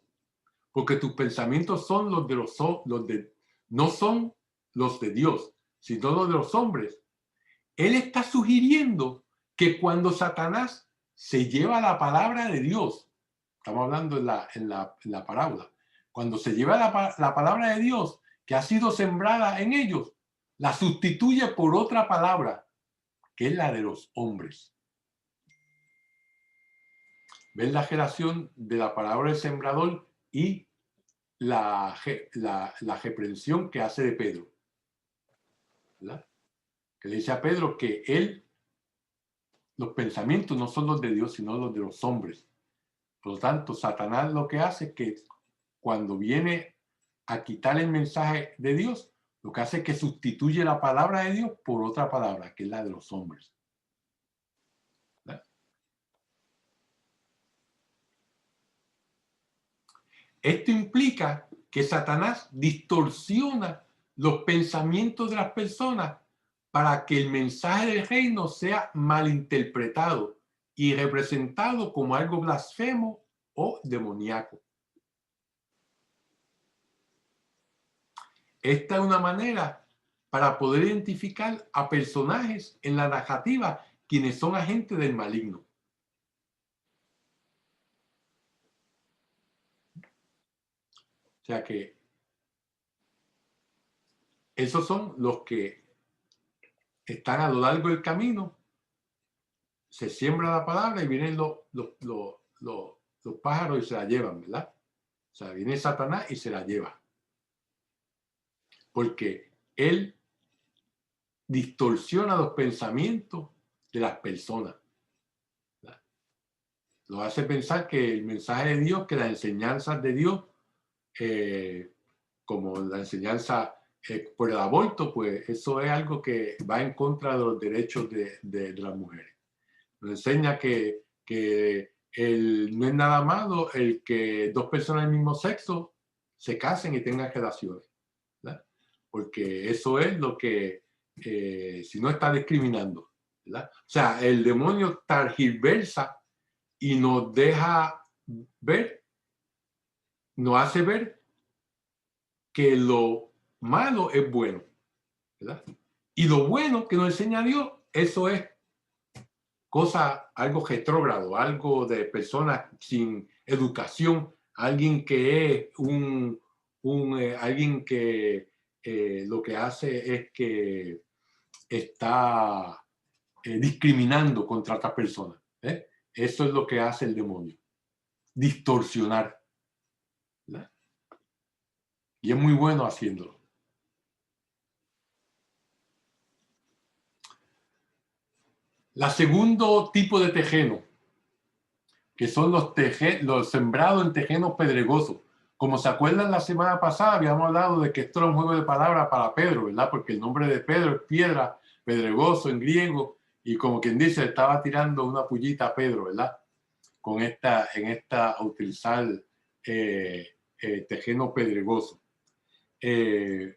A: porque tus pensamientos son no son los de Dios, sino los de los hombres. Él está sugiriendo que cuando Satanás se lleva la palabra de Dios, estamos hablando en la parábola, cuando se lleva la palabra de Dios que ha sido sembrada en ellos, la sustituye por otra palabra, que es la de los hombres. ¿Ven la relación de la palabra del sembrador y la reprensión que hace de Pedro? ¿Verdad? Que le dice a Pedro que los pensamientos no son los de Dios, sino los de los hombres. Por lo tanto, Satanás lo que hace es que cuando viene a quitar el mensaje de Dios, lo que hace es que sustituye la palabra de Dios por otra palabra, que es la de los hombres. ¿Verdad? Esto implica que Satanás distorsiona los pensamientos de las personas para que el mensaje del reino sea malinterpretado y representado como algo blasfemo o demoníaco. Esta es una manera para poder identificar a personajes en la narrativa quienes son agentes del maligno. O sea que esos son los que están a lo largo del camino, se siembra la palabra y vienen los pájaros y se la llevan, ¿verdad? O sea, viene Satanás y se la lleva. Porque él distorsiona los pensamientos de las personas. ¿Verdad? Lo hace pensar que el mensaje de Dios, que las enseñanzas de Dios, como la enseñanza por el aborto, pues eso es algo que va en contra de los derechos de las mujeres. Nos enseña que no es nada malo el que dos personas del mismo sexo se casen y tengan relaciones, ¿verdad? Porque eso es lo que, si no está discriminando, ¿verdad? O sea, el demonio targiversa y nos deja ver, nos hace ver que lo malo es bueno, ¿verdad? Y lo bueno que nos enseña Dios, eso es cosa, algo retrógrado, algo de personas sin educación, alguien que es alguien que lo que hace es que está discriminando contra otras personas. Eso es lo que hace el demonio, distorsionar, ¿verdad? Y es muy bueno haciéndolo. La segundo tipo de terreno, que son los sembrados en terrenos pedregosos. Como se acuerdan, la semana pasada habíamos hablado de que esto era un juego de palabras para Pedro, ¿verdad? Porque el nombre de Pedro es piedra, pedregoso en griego, y como quien dice, estaba tirando una pullita a Pedro, ¿verdad? A utilizar terreno pedregoso. En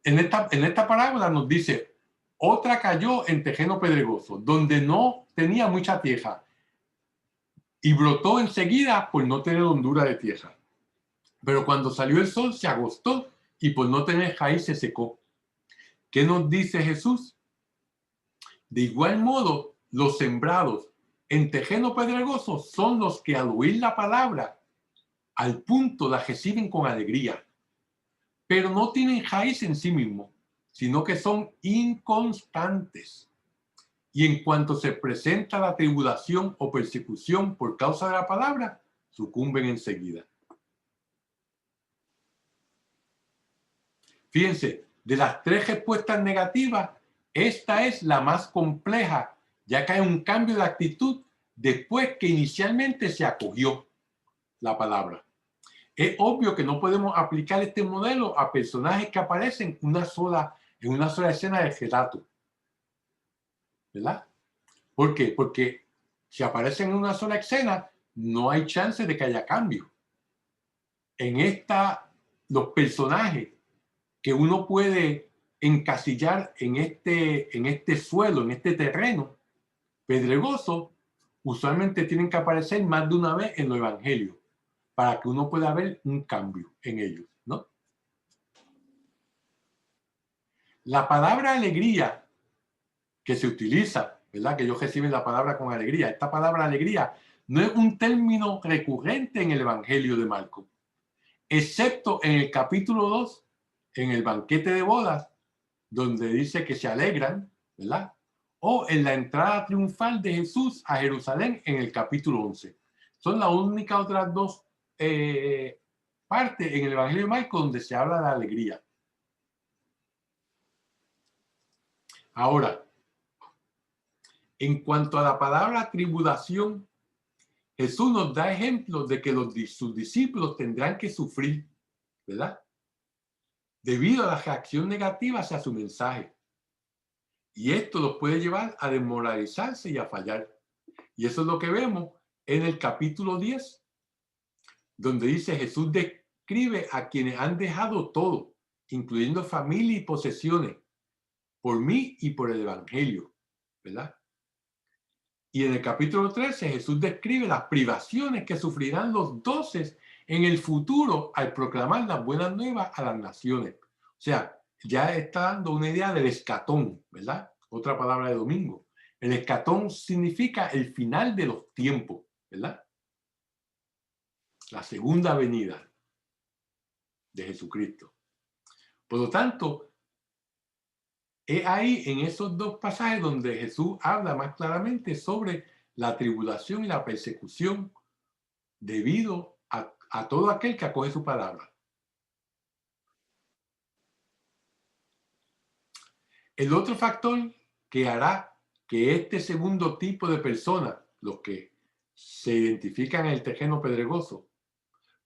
A: esta parábola nos dice, otra cayó en terreno pedregoso, donde no tenía mucha tierra, y brotó enseguida por no tener hondura de tierra. Pero cuando salió el sol se agostó y por no tener raíz se secó. ¿Qué nos dice Jesús? De igual modo, los sembrados en terreno pedregoso son los que al oír la palabra, al punto la reciben con alegría, pero no tienen raíz en sí mismos, sino que son inconstantes. Y en cuanto se presenta la tribulación o persecución por causa de la palabra, sucumben enseguida. Fíjense, de las tres respuestas negativas, esta es la más compleja, ya que hay un cambio de actitud después que inicialmente se acogió la palabra. Es obvio que no podemos aplicar este modelo a personajes que aparecen en una sola escena de relato, ¿verdad? ¿Por qué? Porque si aparecen en una sola escena, no hay chance de que haya cambio. En los personajes que uno puede encasillar en este suelo, en este terreno pedregoso, usualmente tienen que aparecer más de una vez en los evangelios para que uno pueda ver un cambio en ellos, ¿no? La palabra alegría que se utiliza, ¿verdad? Que ellos reciben la palabra con alegría. Esta palabra alegría no es un término recurrente en el evangelio de Marcos, excepto en el capítulo 2, en el banquete de bodas, donde dice que se alegran, ¿verdad? O en la entrada triunfal de Jesús a Jerusalén en el capítulo 11. Son las únicas otras dos partes en el Evangelio de Marcos donde se habla de alegría. Ahora, en cuanto a la palabra tribulación, Jesús nos da ejemplos de que sus discípulos tendrán que sufrir, ¿verdad? Debido a la reacción negativa hacia su mensaje. Y esto los puede llevar a desmoralizarse y a fallar. Y eso es lo que vemos en el capítulo 10, donde dice: Jesús describe a quienes han dejado todo, incluyendo familia y posesiones, por mí y por el evangelio, ¿verdad? Y en el capítulo 13 Jesús describe las privaciones que sufrirán los 12 en el futuro al proclamar las buenas nuevas a las naciones. O sea, ya está dando una idea del escatón, ¿verdad? Otra palabra de domingo. El escatón significa el final de los tiempos, ¿verdad? La segunda venida de Jesucristo. Por lo tanto, es ahí en esos dos pasajes donde Jesús habla más claramente sobre la tribulación y la persecución debido a todo aquel que acoge su palabra. El otro factor que hará que este segundo tipo de personas, los que se identifican en el terreno pedregoso,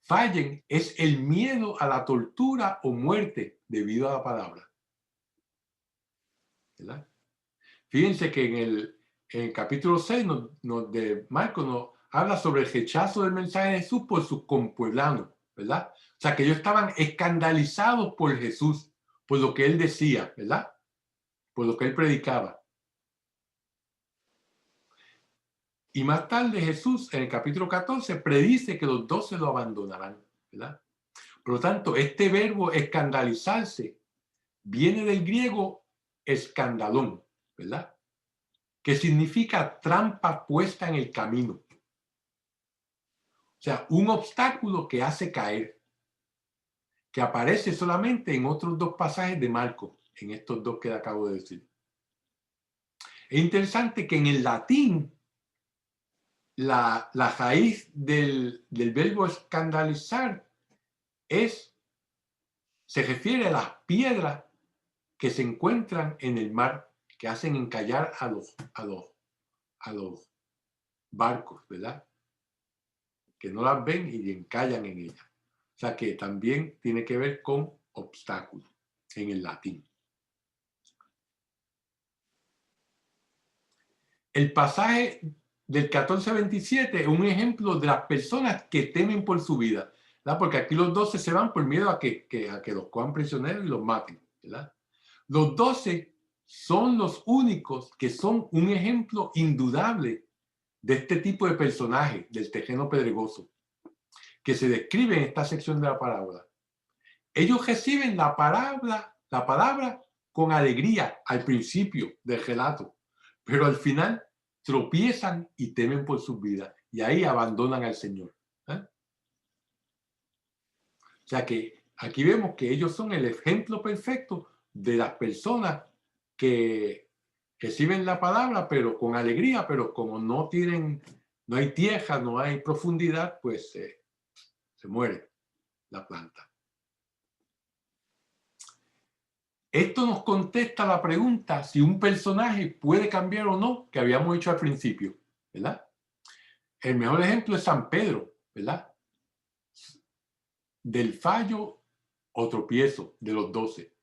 A: fallen, es el miedo a la tortura o muerte debido a la palabra, ¿verdad? Fíjense que en el capítulo 6 de Marcos nos habla sobre el rechazo del mensaje de Jesús por sus compueblanos, ¿verdad? O sea, que ellos estaban escandalizados por Jesús, por lo que él decía, ¿verdad? Por lo que él predicaba. Y más tarde Jesús, en el capítulo 14, predice que los 12 lo abandonarán, ¿verdad? Por lo tanto, este verbo escandalizarse viene del griego escandalón, ¿verdad? Que significa trampa puesta en el camino. O sea, un obstáculo que hace caer, que aparece solamente en otros dos pasajes de Marcos, en estos dos que acabo de decir. Es interesante que en el latín la raíz del verbo escandalizar se refiere a las piedras que se encuentran en el mar, que hacen encallar a los barcos, ¿verdad? Que no las ven y encallan en ellas. O sea que también tiene que ver con obstáculos en el latín. El pasaje del 14:27 es un ejemplo de las personas que temen por su vida, ¿verdad? Porque aquí los 12 se van por miedo a que los cojan prisioneros y los maten, ¿verdad? Los 12 son los únicos que son un ejemplo indudable de este tipo de personaje del terreno pedregoso que se describe en esta sección de la parábola. Ellos reciben la palabra con alegría al principio del relato, pero al final tropiezan y temen por sus vidas y ahí abandonan al Señor. O sea que aquí vemos que ellos son el ejemplo perfecto de las personas que reciben la palabra, pero con alegría, pero como no hay tierra, no hay profundidad, pues se muere la planta. Esto nos contesta la pregunta si un personaje puede cambiar o no, que habíamos hecho al principio, ¿verdad? El mejor ejemplo es San Pedro, ¿verdad? Del fallo o tropiezo de los 12.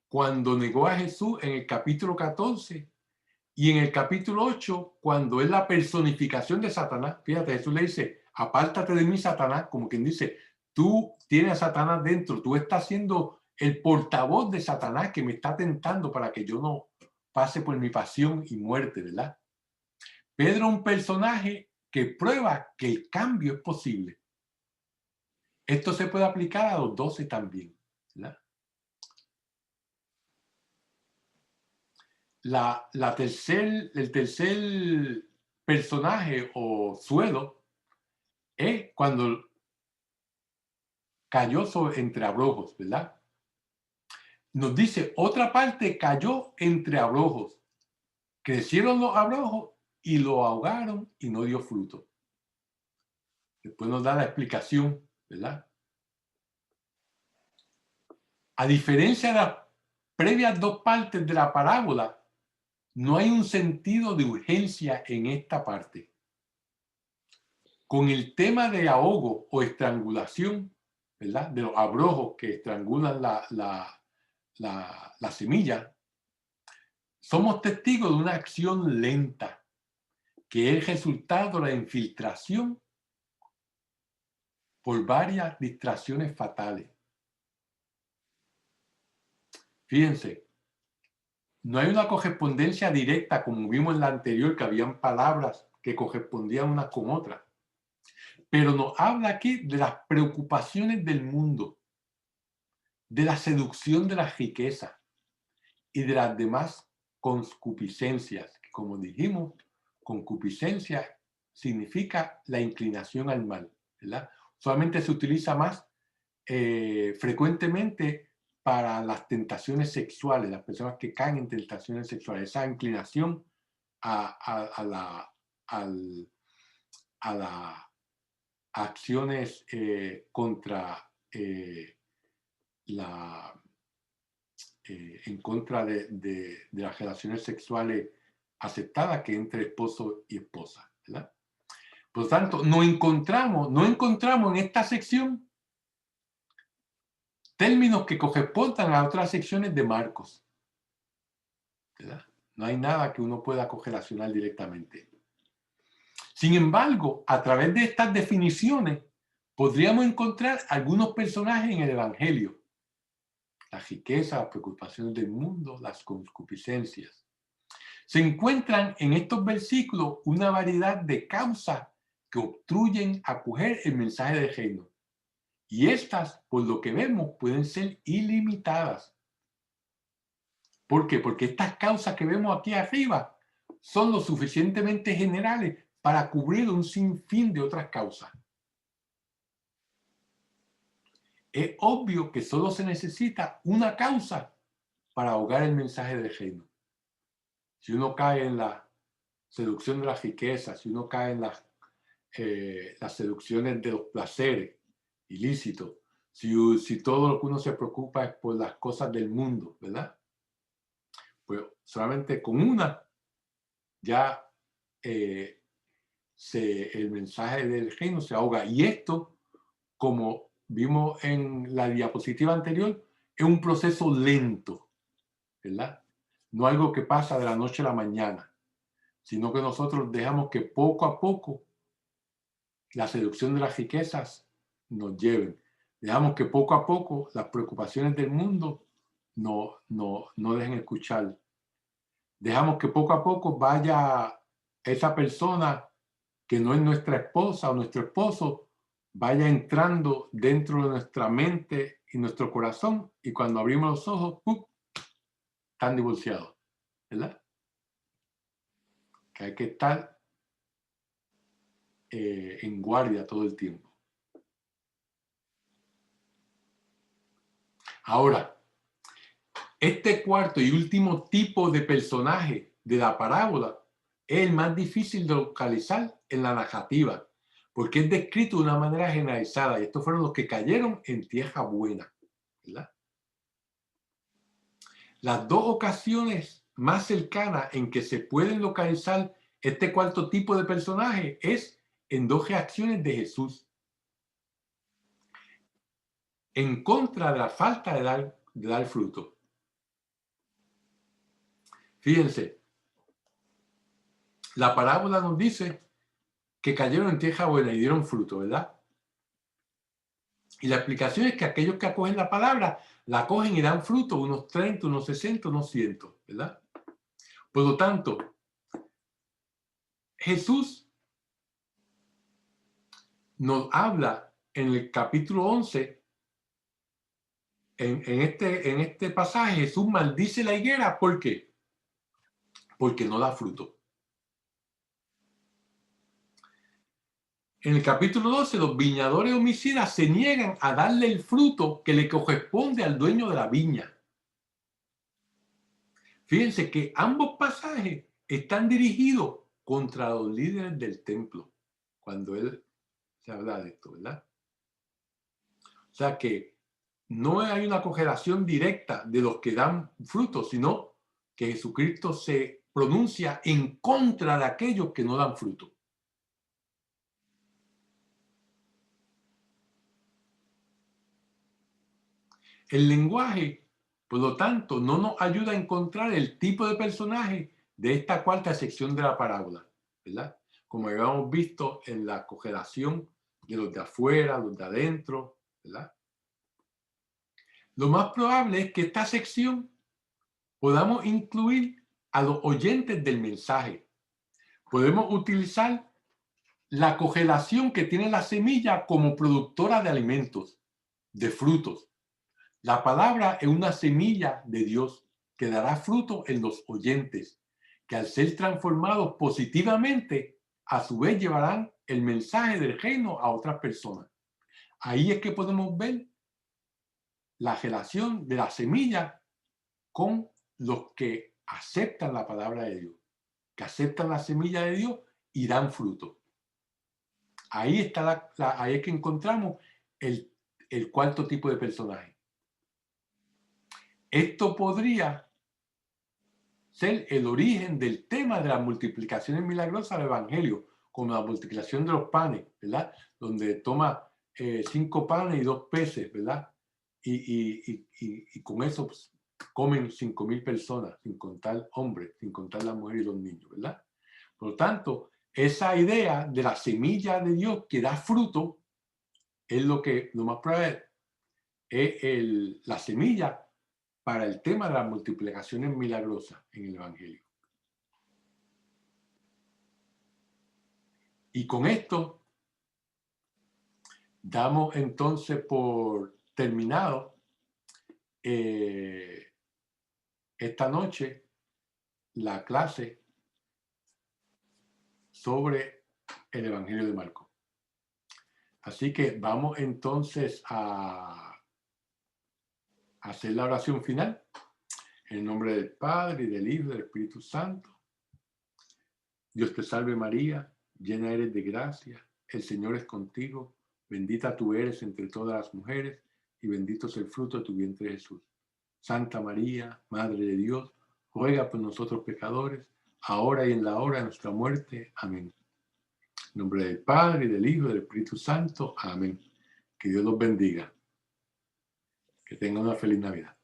A: Cuando negó a Jesús en el capítulo 14 y en el capítulo 8, cuando es la personificación de Satanás. Fíjate, Jesús le dice: apártate de mí, Satanás, como quien dice, tú tienes a Satanás dentro, tú estás siendo el portavoz de Satanás que me está tentando para que yo no pase por mi pasión y muerte, ¿verdad? Pedro es un personaje que prueba que el cambio es posible. Esto se puede aplicar a los 12 también, ¿verdad? El tercer personaje o suelo es cuando cayó entre abrojos, ¿verdad? Nos dice, otra parte cayó entre abrojos. Crecieron los abrojos y lo ahogaron y no dio fruto. Después nos da la explicación, ¿verdad? A diferencia de las previas dos partes de la parábola, no hay un sentido de urgencia en esta parte. con el tema de ahogo o estrangulación, ¿verdad? De los abrojos que estrangulan la semilla, somos testigos de una acción lenta, que es el resultado de la infiltración por varias distracciones fatales. Fíjense, no hay una correspondencia directa, como vimos en la anterior, que habían palabras que correspondían unas con otras. Pero nos habla aquí de las preocupaciones del mundo, de la seducción de la riqueza y de las demás concupiscencias. Como dijimos, concupiscencia significa la inclinación al mal, ¿verdad? Solamente se utiliza más frecuentemente para las tentaciones sexuales, las personas que caen en tentaciones sexuales, esa inclinación a las acciones contra en contra de las relaciones sexuales aceptadas que entre esposo y esposa, ¿verdad? Por lo tanto, no encontramos en esta sección términos que correspondan a otras secciones de Marcos, ¿verdad? No hay nada que uno pueda correlacionar directamente. Sin embargo, a través de estas definiciones, podríamos encontrar algunos personajes en el Evangelio. La riqueza, las preocupaciones del mundo, las concupiscencias. Se encuentran en estos versículos una variedad de causas que obstruyen acoger el mensaje del reino. Y estas, por lo que vemos, pueden ser ilimitadas. ¿Por qué? Porque estas causas que vemos aquí arriba son lo suficientemente generales para cubrir un sinfín de otras causas. Es obvio que solo se necesita una causa para ahogar el mensaje del reino. Si uno cae en la seducción de las riquezas, si uno cae en las seducciones de los placeres ilícitos, si todo lo que uno se preocupa es por las cosas del mundo, ¿verdad? Pues solamente con una ya el mensaje del reino se ahoga. Y esto, como vimos en la diapositiva anterior, es un proceso lento, ¿verdad? No algo que pasa de la noche a la mañana, sino que nosotros dejamos que poco a poco la seducción de las riquezas nos lleven. Dejamos que poco a poco las preocupaciones del mundo no dejen escuchar. Dejamos que poco a poco vaya esa persona que no es nuestra esposa o nuestro esposo, vaya entrando dentro de nuestra mente y nuestro corazón, y cuando abrimos los ojos, están divorciados, ¿verdad? Que hay que estar en guardia todo el tiempo. Ahora, este cuarto y último tipo de personaje de la parábola es el más difícil de localizar en la narrativa, porque es descrito de una manera generalizada, y estos fueron los que cayeron en tierra buena, ¿verdad? Las dos ocasiones más cercanas en que se pueden localizar este cuarto tipo de personaje es en dos reacciones de Jesús en contra de la falta de dar fruto. Fíjense, la parábola nos dice que cayeron en tierra buena y dieron fruto, ¿verdad? Y la explicación es que aquellos que acogen la palabra, la acogen y dan fruto, unos 30, unos 60, unos 100, ¿verdad? Por lo tanto, Jesús nos habla en el capítulo 11, en este pasaje, Jesús maldice la higuera. ¿Por qué? Porque no da fruto. En el capítulo 12, los viñadores homicidas se niegan a darle el fruto que le corresponde al dueño de la viña. Fíjense que ambos pasajes están dirigidos contra los líderes del templo, cuando él se habla de esto, ¿verdad? O sea que no hay una correlación directa de los que dan fruto, sino que Jesucristo se pronuncia en contra de aquellos que no dan fruto. El lenguaje, por lo tanto, no nos ayuda a encontrar el tipo de personaje de esta cuarta sección de la parábola, ¿verdad? Como habíamos visto en la correlación de los de afuera, los de adentro, ¿verdad? Lo más probable es que esta sección podamos incluir a los oyentes del mensaje. Podemos utilizar la congelación que tiene la semilla como productora de alimentos, de frutos. La palabra es una semilla de Dios que dará fruto en los oyentes, que al ser transformados positivamente, a su vez llevarán el mensaje del reino a otras personas. Ahí es que podemos ver la relación de la semilla con los que aceptan la palabra de Dios, que aceptan la semilla de Dios y dan fruto. Ahí está ahí es que encontramos el cuarto tipo de personaje. Esto podría ser el origen del tema de las multiplicaciones milagrosas del Evangelio, como la multiplicación de los panes, ¿verdad? Donde toma 5 panes y 2 peces, ¿verdad? Y con eso pues, comen 5,000 personas, sin contar hombres, sin contar las mujeres y los niños, ¿verdad? Por lo tanto, esa idea de la semilla de Dios que da fruto es lo más probable es la semilla para el tema de las multiplicaciones milagrosas en el Evangelio. Y con esto damos entonces por terminado esta noche la clase sobre el Evangelio de Marcos. Así que vamos entonces a hacer la oración final. En el nombre del Padre, y del Hijo, y del Espíritu Santo. Dios te salve María, llena eres de gracia, el Señor es contigo, bendita tú eres entre todas las mujeres, y bendito es el fruto de tu vientre Jesús. Santa María, Madre de Dios, ruega por nosotros pecadores, ahora y en la hora de nuestra muerte. Amén. En nombre del Padre, y del Hijo, y del Espíritu Santo. Amén. Que Dios los bendiga. Que tengan una feliz Navidad.